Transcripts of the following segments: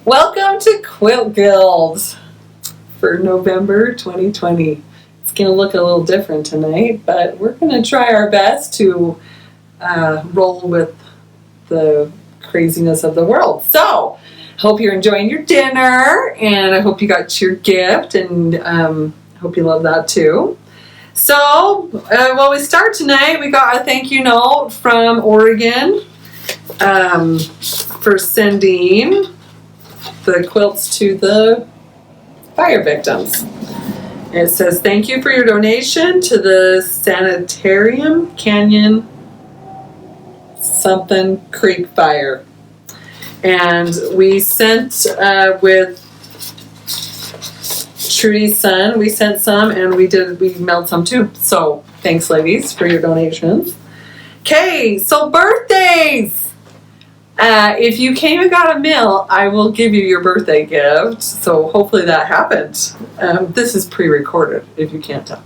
Welcome to Quilt Guild for November 2020. It's going to look a little different tonight, but we're going to try our best to roll with the craziness of the world. So, hope you're enjoying your dinner, and I hope you got your gift, and hope you love that too. So, while we start tonight, we got a thank you note from Oregon for sending the quilts to the fire victims. It says, thank you for your donation to the Sanitarium Canyon something Creek fire. And we sent with Trudy's son, we sent some, and we mailed some too. So thanks, ladies, for your donations. Okay, so birthdays. If you came and got a meal, I will give you your birthday gift. So hopefully that happened. This is pre-recorded, if you can't tell.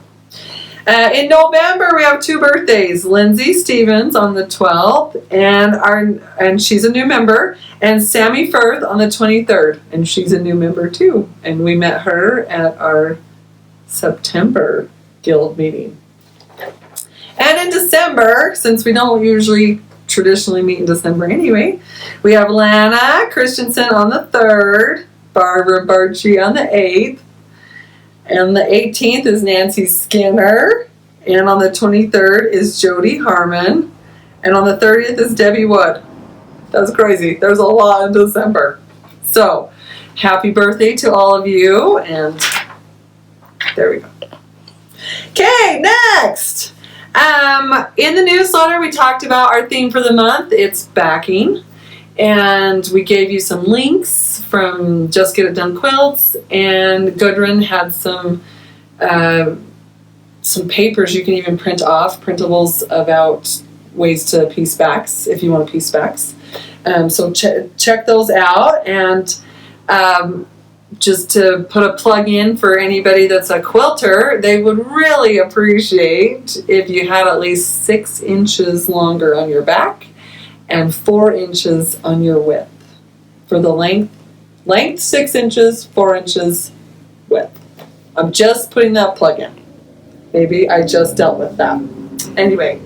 In November, we have 2 birthdays. Lindsay Stevens on the 12th, and she's a new member, and Sammy Firth on the 23rd, and she's a new member too. And we met her at our September guild meeting. And in December, since we don't usually traditionally meet in December anyway, we have Lana Christensen on the 3rd, Barbara Barchi on the 8th, and the 18th is Nancy Skinner, and on the 23rd is Jody Harmon, and on the 30th is Debbie Wood. That's crazy. There's a lot in December. So, happy birthday to all of you, and there we go. Okay, next! In the newsletter, we talked about our theme for the month. It's backing. And we gave you some links from Just Get It Done Quilts. And Gudrun had some papers you can even print off, printables about ways to piece backs if you want to piece backs. So check those out. And just to put a plug in for anybody that's a quilter, they would really appreciate if you had at least 6 inches longer on your back and 4 inches on your width. For the length 6 inches, 4 inches width. I'm just putting that plug in. Maybe I just dealt with that. Anyway,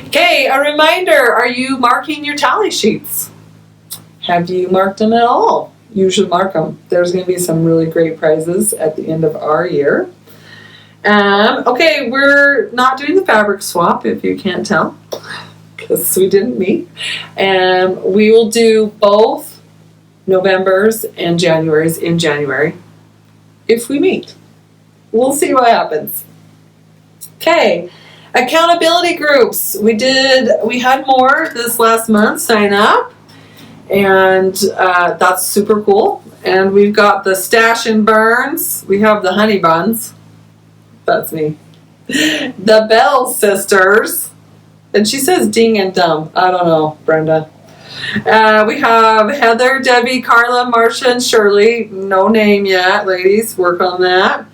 okay, a reminder, are you marking your tally sheets? Have you marked them at all? You should mark them. There's going to be some really great prizes at the end of our year. Okay, we're not doing the fabric swap, if you can't tell, because we didn't meet. We will do both November's and January's in January, if we meet. We'll see what happens. Okay, accountability groups. We had more this last month sign up. And that's super cool. And we've got the Stash and Burns. We have the Honey Buns. That's me. The Bell Sisters. And she says ding and dumb. I don't know, Brenda. We have Heather, Debbie, Carla, Marcia, and Shirley. No name yet, ladies. Work on that.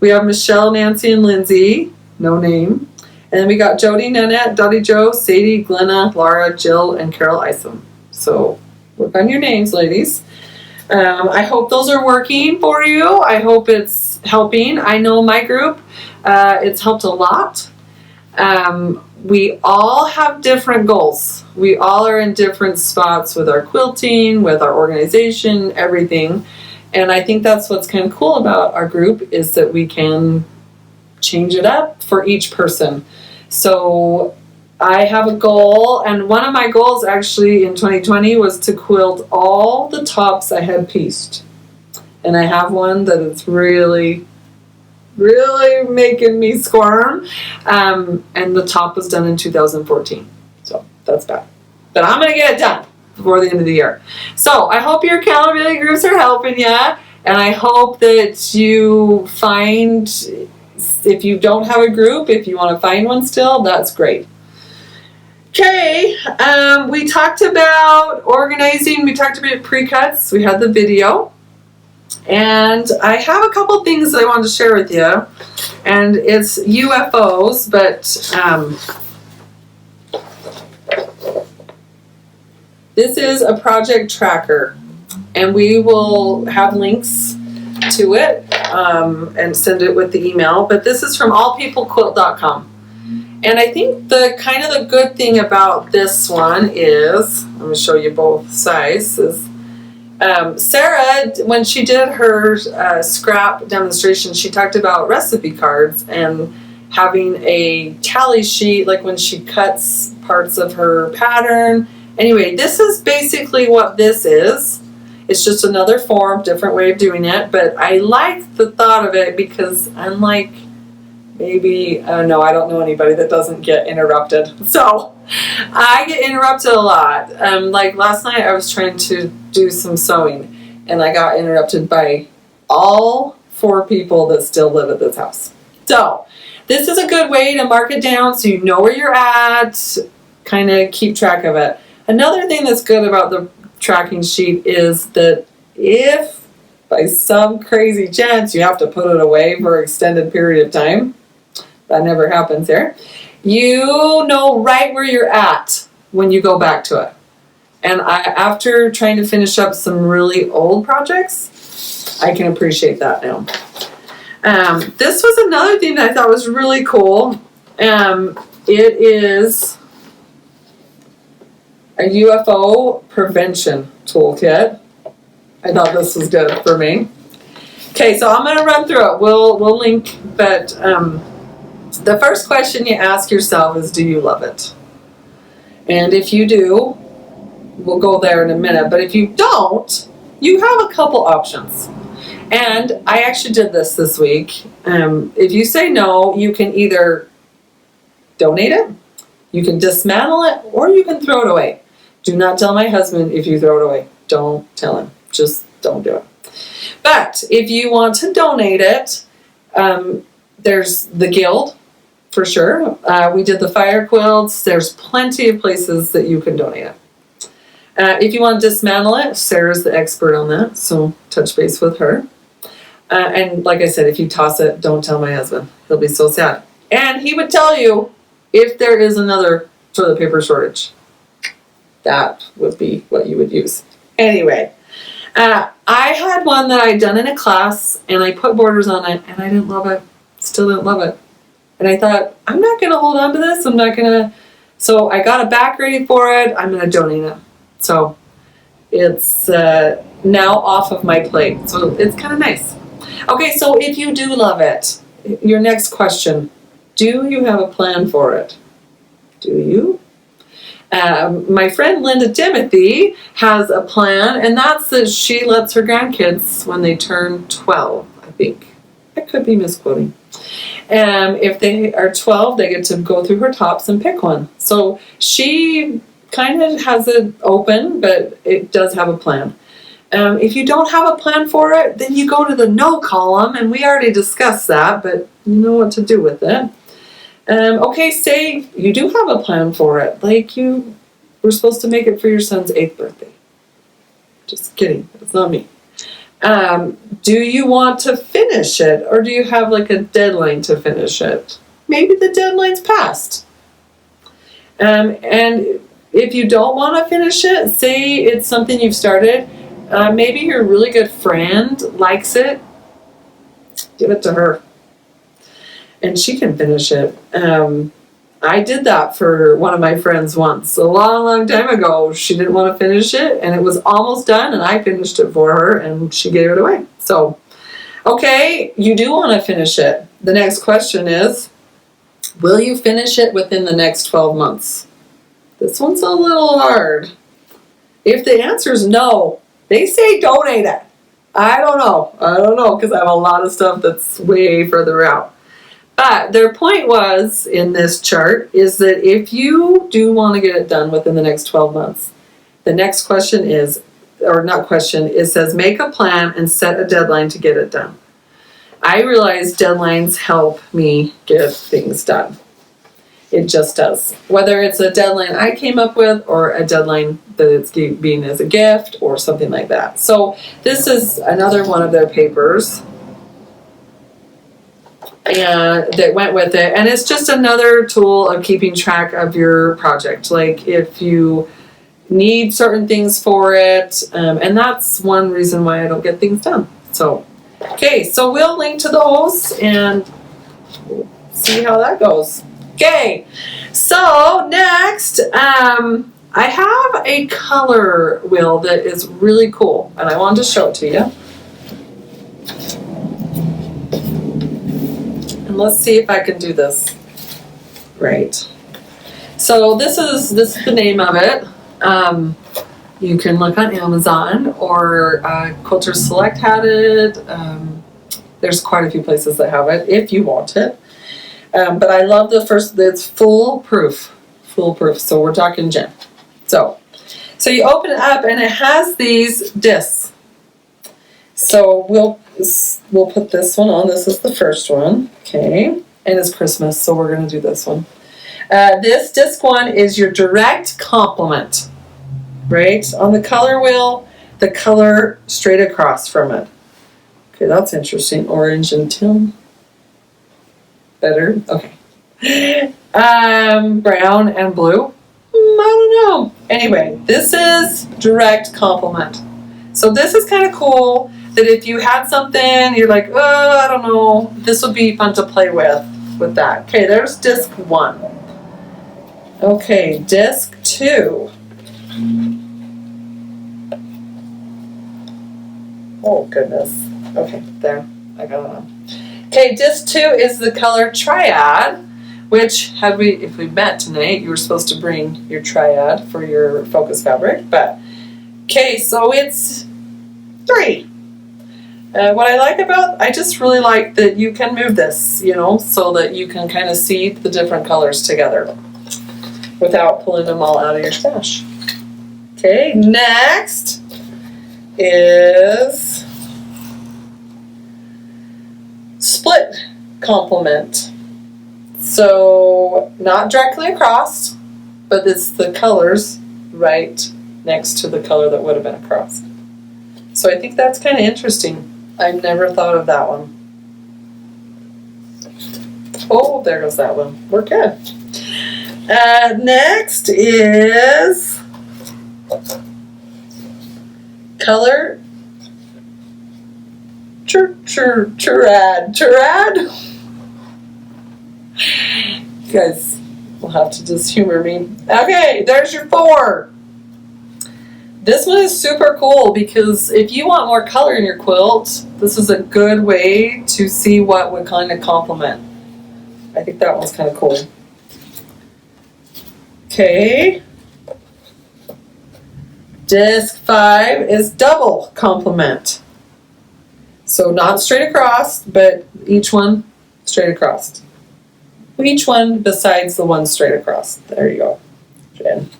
We have Michelle, Nancy, and Lindsay. No name. And then we got Jody, Nanette, Dottie Jo, Sadie, Glenna, Laura, Jill, and Carol Isom. So work on your names, ladies. I hope those are working for you. I hope it's helping. I know my group, it's helped a lot. We all have different goals. We all are in different spots with our quilting, with our organization, everything. And I think that's what's kind of cool about our group is that we can change it up for each person. So I have a goal, and one of my goals actually in 2020 was to quilt all the tops I had pieced. And I have one that is really, really making me squirm. And the top was done in 2014. So that's bad. But I'm going to get it done before the end of the year. So I hope your accountability groups are helping you. And I hope that you find, if you don't have a group, if you want to find one still, that's great. Okay, we talked about organizing, we talked about pre-cuts, we had the video, and I have a couple things that I wanted to share with you, and it's UFOs, but this is a project tracker, and we will have links to it and send it with the email. But this is from allpeoplequilt.com. And I think the kind of the good thing about this one is, I'm going to show you both sizes. Sarah, when she did her scrap demonstration, she talked about recipe cards and having a tally sheet, like when she cuts parts of her pattern. Anyway, this is basically what this is. It's just another form, different way of doing it. But I like the thought of it because unlike maybe, no, I don't know anybody that doesn't get interrupted. So I get interrupted a lot. Like last night I was trying to do some sewing and I got interrupted by all 4 people that still live at this house. So this is a good way to mark it down so you know where you're at, kind of keep track of it. Another thing that's good about the tracking sheet is that if by some crazy chance you have to put it away for an extended period of time, that never happens here, you know right where you're at when you go back to it. And after trying to finish up some really old projects, I can appreciate that now. This was another thing that I thought was really cool. It is a UFO prevention toolkit. I thought this was good for me. Okay, so I'm going to run through it. We'll link, but the first question you ask yourself is, do you love it? And if you do, we'll go there in a minute. But if you don't, you have a couple options. And I actually did this week. If you say no, you can either donate it, you can dismantle it, or you can throw it away. Do not tell my husband if you throw it away. Don't tell him. Just don't do it. But if you want to donate it, there's the Guild, for sure. We did the fire quilts. There's plenty of places that you can donate it. If you want to dismantle it, Sarah's the expert on that, so touch base with her. And like I said, if you toss it, don't tell my husband. He'll be so sad. And he would tell you if there is another toilet paper shortage. That would be what you would use. Anyway, I had one that I'd done in a class, and I put borders on it, and I didn't love it. Still didn't love it. And I thought, I'm not going to hold on to this. I'm not going to. So I got a back ready for it. I'm going to donate it. So it's now off of my plate. So it's kind of nice. Okay, so if you do love it, your next question, do you have a plan for it? Do you? My friend Linda Timothy has a plan, and that's that she lets her grandkids, when they turn 12, I think. I could be misquoting. If they are 12, they get to go through her tops and pick one. So she kind of has it open, but it does have a plan. If you don't have a plan for it, then you go to the no column, and we already discussed that, but you know what to do with it. Okay, say you do have a plan for it, like you were supposed to make it for your son's 8th birthday. Just kidding, it's not me. Do you want to finish it, or do you have like a deadline to finish it? Maybe the deadline's passed. And if you don't want to finish it, say it's something you've started, maybe your really good friend likes it, give it to her. And she can finish it. I did that for one of my friends once, a long, long time ago. She didn't want to finish it, and it was almost done, and I finished it for her, and she gave it away. So, okay, you do want to finish it. The next question is, will you finish it within the next 12 months? This one's a little hard. If the answer is no, they say donate it. I don't know, because I have a lot of stuff that's way further out. But their point was, in this chart, is that if you do want to get it done within the next 12 months, the next question is, or not question, it says make a plan and set a deadline to get it done. I realize deadlines help me get things done. It just does. Whether it's a deadline I came up with or a deadline that it's being as a gift or something like that. So this is another one of their papers. And that went with it, and it's just another tool of keeping track of your project. Like if you need certain things for it, and that's one reason why I don't get things done. So, okay, so we'll link to those and see how that goes. Okay, so next, I have a color wheel that is really cool, and I wanted to show it to you. And let's see if I can do this right. So this is the name of it. You can look on Amazon, or Quilter Select had it. There's quite a few places that have it if you want it. But I love it's foolproof. So we're talking gem. So you open it up and it has these discs. So we'll put this one on. This is the first one. Okay. And it's Christmas, so we're going to do this one. This disc one is your direct complement. Right? On the color wheel, the color straight across from it. Okay, that's interesting. Orange and teal. Better? Okay. Brown and blue. I don't know. Anyway, this is direct complement. So this is kind of cool that if you had something, you're like, oh, I don't know, this would be fun to play with that. Okay, there's disc 1. Okay, disc 2. Oh, goodness. Okay, there. I got it on. Okay, disc 2 is the color Triad, which if we met tonight, you were supposed to bring your Triad for your focus fabric. But, okay, so it's 3. What I just really like that you can move this, so that you can kind of see the different colors together without pulling them all out of your stash. Okay, next is split complement. So not directly across, but it's the colors right next to the color that would have been across. So I think that's kind of interesting. I've never thought of that one. Oh, there goes that one. We're good. Next is color Turad. You guys will have to just humor me. Okay, there's your 4. This one is super cool because if you want more color in your quilt, this is a good way to see what would kind of complement. I think that one's kind of cool. Okay. Disc 5 is double complement. So not straight across, but each one straight across. Each one besides the one straight across. There you go, Jen.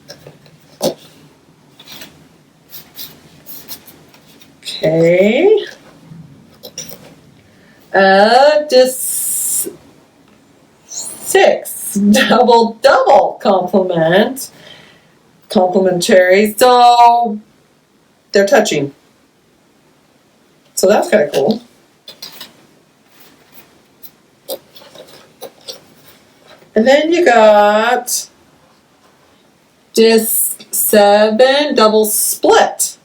Okay. Disc 6, double complement. Complementary. So they're touching. So that's kind of cool. And then you got disc 7, double split.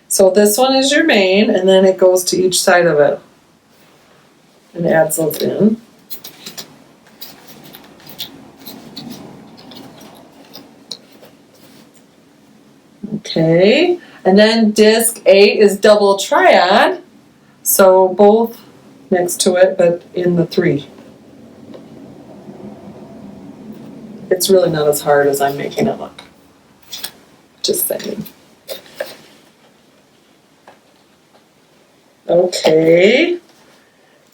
So this one is your main, and then it goes to each side of it and adds those in. Okay, and then disc 8 is double triad. So both next to it, but in the 3. It's really not as hard as I'm making it look. Just saying. Okay.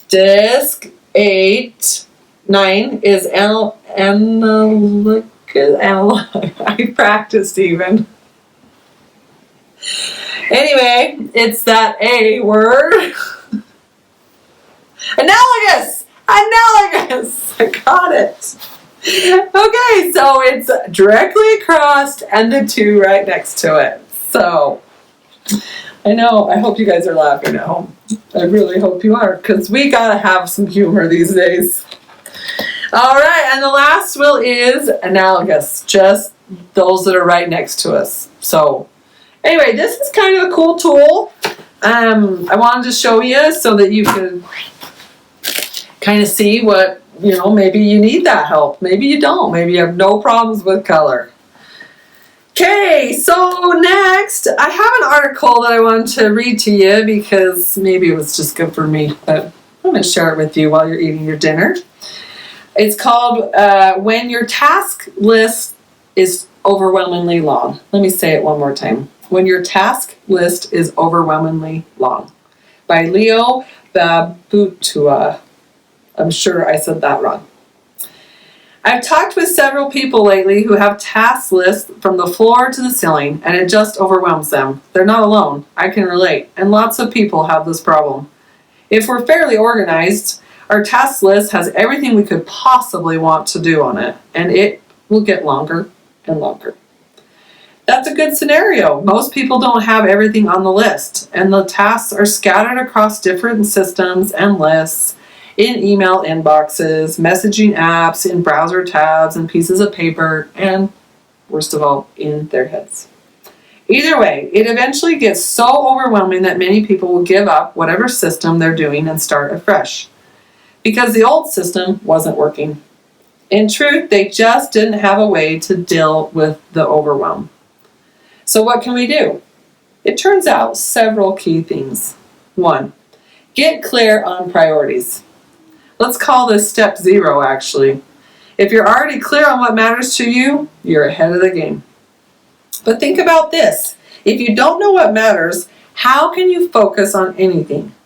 Disc 9 is I practiced even. Anyway, it's that A word. Analogous! I got it. Okay, so it's directly across and the 2 right next to it. So, I know, I hope you guys are laughing at home. I really hope you are, because we gotta have some humor these days. All right, and the last will is analogous, just those that are right next to us. So anyway, this is kind of a cool tool. I wanted to show you so that you could kind of see what, maybe you need that help. Maybe you don't. Maybe you have no problems with color. Okay, so next, I have an article that I wanted to read to you because maybe it was just good for me, but I'm going to share it with you while you're eating your dinner. It's called When Your Task List is Overwhelmingly Long. Let me say it one more time. When Your Task List is Overwhelmingly Long, by Leo Babutua. I'm sure I said that wrong. I've talked with several people lately who have task lists from the floor to the ceiling, and it just overwhelms them. They're not alone. I can relate, and lots of people have this problem. If we're fairly organized, our task list has everything we could possibly want to do on it, and it will get longer and longer. That's a good scenario. Most people don't have everything on the list, and the tasks are scattered across different systems and lists, in email inboxes, messaging apps, in browser tabs, and pieces of paper, and worst of all, in their heads. Either way, it eventually gets so overwhelming that many people will give up whatever system they're doing and start afresh, because the old system wasn't working. In truth, they just didn't have a way to deal with the overwhelm. So what can we do? It turns out several key things. 1, get clear on priorities. Let's call this step 0, actually. If you're already clear on what matters to you, you're ahead of the game. But think about this. If you don't know what matters, how can you focus on anything?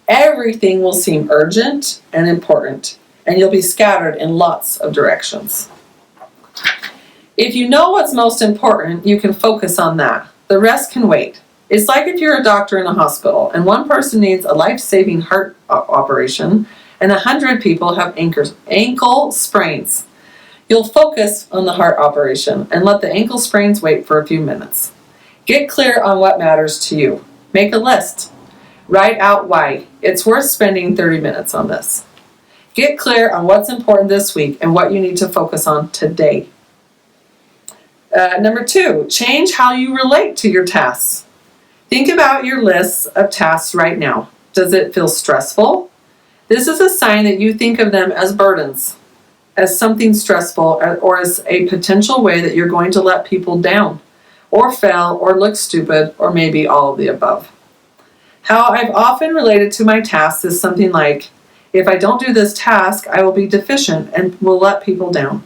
Everything will seem urgent and important, and you'll be scattered in lots of directions. If you know what's most important, you can focus on that. The rest can wait. It's like if you're a doctor in a hospital, and one person needs a life-saving heart operation, and 100 people have ankle sprains. You'll focus on the heart operation and let the ankle sprains wait for a few minutes. Get clear on what matters to you. Make a list. Write out why. It's worth spending 30 minutes on this. Get clear on what's important this week and what you need to focus on today. Number 2, change how you relate to your tasks. Think about your lists of tasks right now. Does it feel stressful? This is a sign that you think of them as burdens, as something stressful, or as a potential way that you're going to let people down, or fail, or look stupid, or maybe all of the above. How I've often related to my tasks is something like, if I don't do this task, I will be deficient and will let people down.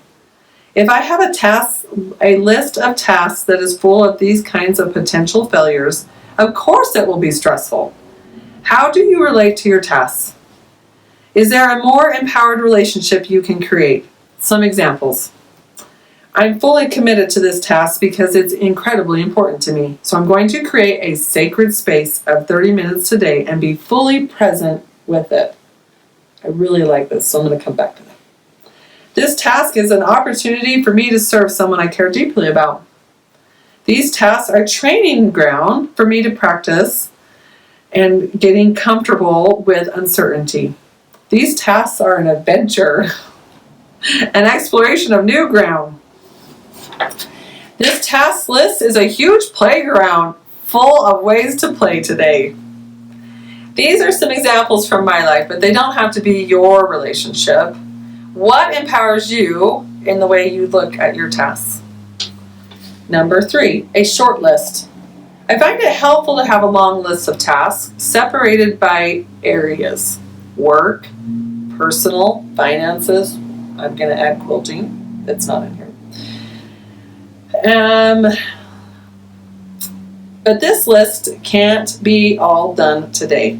If I have a list of tasks that is full of these kinds of potential failures, of course it will be stressful. How do you relate to your tasks? Is there a more empowered relationship you can create? Some examples. I'm fully committed to this task because it's incredibly important to me. So I'm going to create a sacred space of 30 minutes today and be fully present with it. I really like this, so I'm going to come back to that. This task is an opportunity for me to serve someone I care deeply about. These tasks are training ground for me to practice and getting comfortable with uncertainty. These tasks are an adventure, an exploration of new ground. This task list is a huge playground full of ways to play today. These are some examples from my life, but they don't have to be your relationship. What empowers you in the way you look at your tasks? Number 3, a short list. I find it helpful to have a long list of tasks separated by areas. Work, personal, finances. I'm going to add quilting. It's not in here. But this list can't be all done today.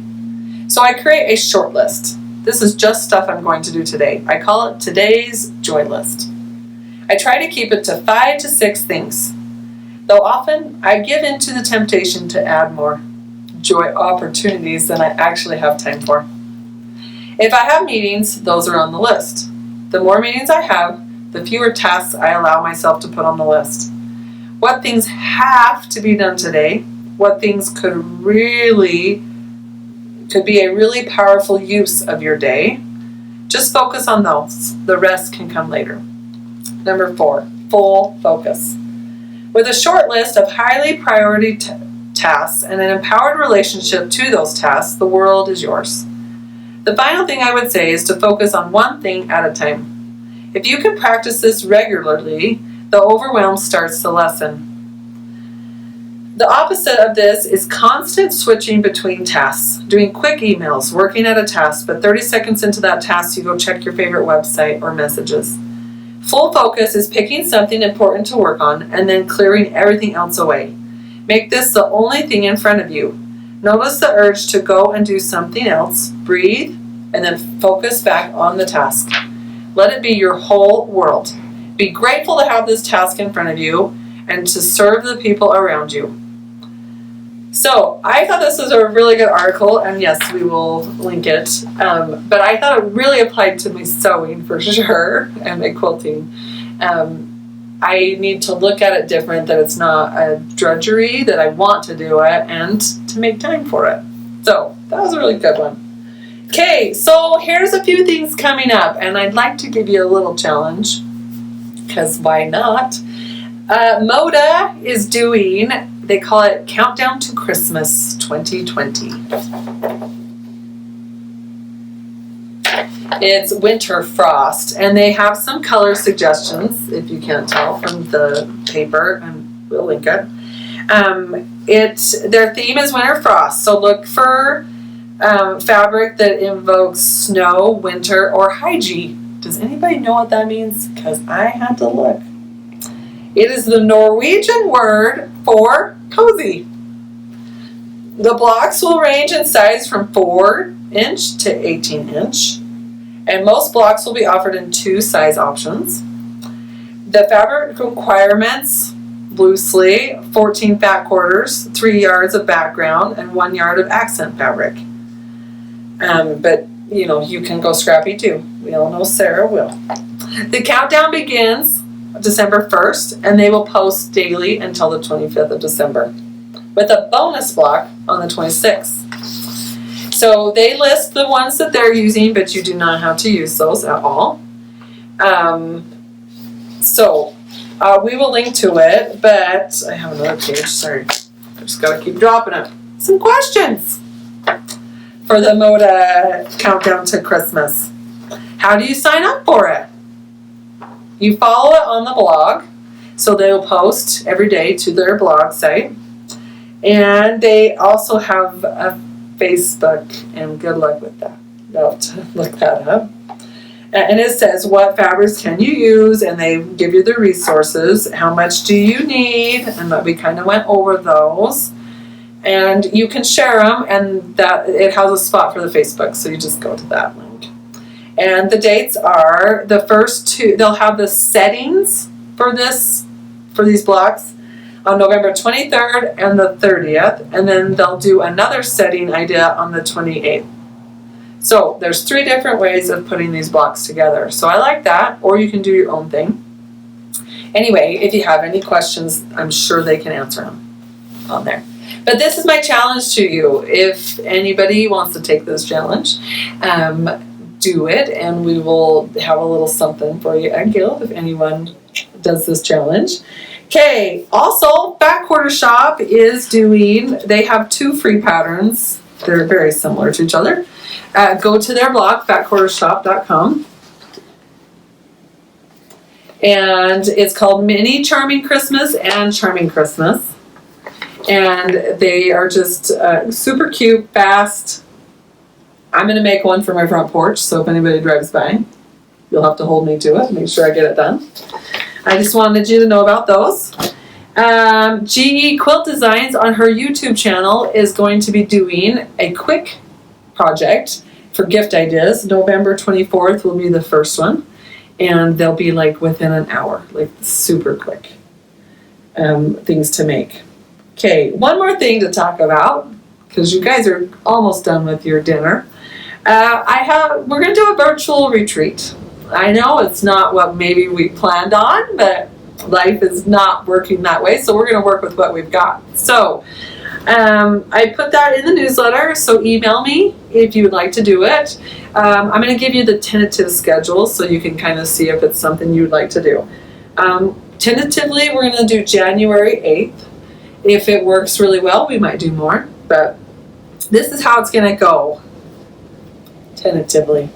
So I create a short list. This is just stuff I'm going to do today. I call it today's joy list. I try to keep it to 5 to 6 things, though often I give in to the temptation to add more joy opportunities than I actually have time for. If I have meetings, those are on the list. The more meetings I have, the fewer tasks I allow myself to put on the list. What things have to be done today, what things could be a really powerful use of your day, Just focus on those. The rest can come later. Number 4, full focus. With a short list of highly priority tasks and an empowered relationship to those tasks, the world is yours. The final thing I would say is to focus on one thing at a time. If you can practice this regularly, the overwhelm starts to lessen. The opposite of this is constant switching between tasks, doing quick emails, working at a task, but 30 seconds into that task, you go check your favorite website or messages. Full focus is picking something important to work on and then clearing everything else away. Make this the only thing in front of you. Notice the urge to go and do something else, breathe, and then focus back on the task. Let it be your whole world. Be grateful to have this task in front of you and to serve the people around you. So I thought this was a really good article, and yes, we will link it. But I thought it really applied to my sewing for sure and my quilting. I need to look at it different, that it's not a drudgery, that I want to do it and to make time for it. So that was a really good one. Okay, so here's a few things coming up, and I'd like to give you a little challenge, because why not? Moda is doing, they call it Countdown to Christmas 2020. It's Winter Frost, and they have some color suggestions, if you can't tell from the paper, and we'll link it. Their theme is Winter Frost, so look for fabric that invokes snow, winter, or hygie. Does anybody know what that means? Because I had to look. It is the Norwegian word for cozy. The blocks will range in size from 4-inch to 18-inch, and most blocks will be offered in 2 size options. The fabric requirements, loosely, 14 fat quarters, 3 yards of background, and 1 yard of accent fabric. But, you know, you can go scrappy too. We all know Sarah will. The countdown begins December 1st, and they will post daily until the 25th of December, with a bonus block on the 26th. So they list the ones that they're using, but you do not have to use those at all. We will link to it, but I have another page, sorry. I just got to keep dropping it. Some questions for the Moda Countdown to Christmas. How do you sign up for it? You follow it on the blog, so they'll post every day to their blog site. And they also have a Facebook, and good luck with that. You'll have to look that up. And it says what fabrics can you use, and they give you the resources. How much do you need? And we kind of went over those. And you can share them, and that it has a spot for the Facebook, so you just go to that link. And the dates are the first 2. They'll have the settings for these blocks on November 23rd and the 30th, and then they'll do another setting idea on the 28th. So there's 3 different ways of putting these blocks together. So I like that, or you can do your own thing. Anyway, if you have any questions, I'm sure they can answer them on there. But this is my challenge to you. If anybody wants to take this challenge, do it, and we will have a little something for you at Guild if anyone does this challenge. Okay, also Fat Quarter Shop is doing, they have 2 free patterns. They're very similar to each other. Go to their blog, fatquartershop.com. And it's called Mini Charming Christmas and Charming Christmas. And they are just super cute, fast. I'm going to make one for my front porch, so if anybody drives by, you'll have to hold me to it, make sure I get it done. I just wanted you to know about those. GE Quilt Designs on her YouTube channel is going to be doing a quick project for gift ideas. November 24th will be the first one, and they'll be like within an hour, like super quick things to make. Okay, one more thing to talk about, because you guys are almost done with your dinner. We're going to do a virtual retreat. I know it's not what maybe we planned on, but life is not working that way, so we're going to work with what we've got. So I put that in the newsletter, so email me if you would like to do it. I'm going to give you the tentative schedule so you can kind of see if it's something you'd like to do. Tentatively, we're going to do January 8th. If it works really well, we might do more, but this is how it's going to go, tentatively.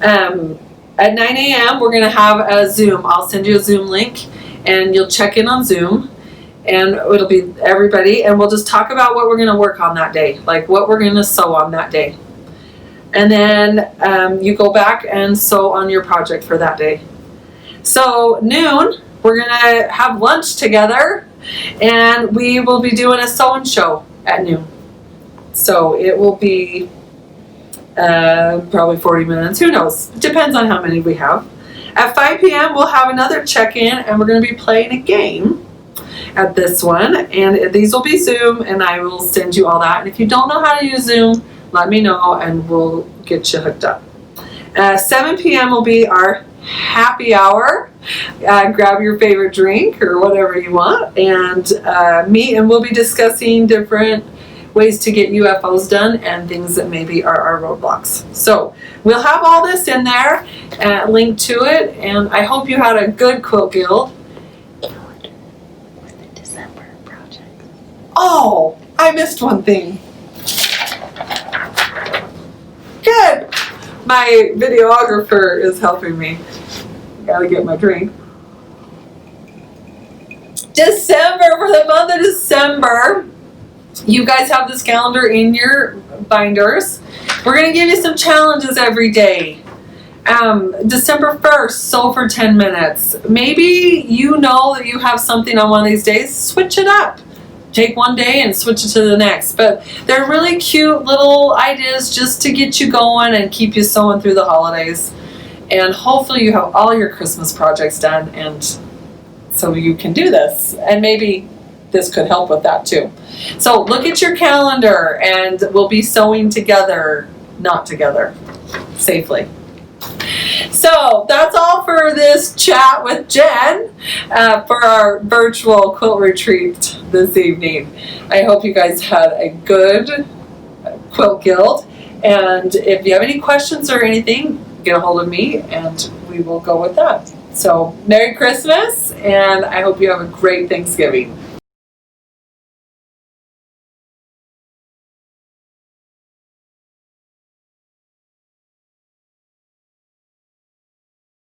At 9 a.m., we're going to have a Zoom. I'll send you a Zoom link, and you'll check in on Zoom, and it'll be everybody, and we'll just talk about what we're going to work on that day, like what we're going to sew on that day. And then you go back and sew on your project for that day. So noon, we're going to have lunch together, and we will be doing a sew and show at noon. So it will be probably 40 minutes. Who knows? It depends on how many we have. At 5 p.m., we'll have another check-in, and we're going to be playing a game at this one. And these will be Zoom, and I will send you all that. And if you don't know how to use Zoom, let me know, and we'll get you hooked up. 7 p.m. will be our happy hour. Grab your favorite drink or whatever you want, and meet, and we'll be discussing different ways to get UFOs done and things that maybe are our roadblocks. So we'll have all this in there, link to it, and I hope you had a good Quilt Guild. With the December project. Oh, I missed one thing. Good. My videographer is helping me. Gotta get my drink. December, for the month of December. You guys have this calendar in your binders. We're going to give you some challenges every day. December 1st, sew for 10 minutes. Maybe you know that you have something on one of these days. Switch it up. Take one day and switch it to the next. But they're really cute little ideas just to get you going and keep you sewing through the holidays. And hopefully you have all your Christmas projects done, and so you can do this. And maybe this could help with that too. So look at your calendar, and we'll be sewing together, not together, safely. So that's all for this chat with Jen for our virtual quilt retreat this evening. I hope you guys had a good Quilt Guild, and if you have any questions or anything, get a hold of me and we will go with that. So Merry Christmas, and I hope you have a great Thanksgiving.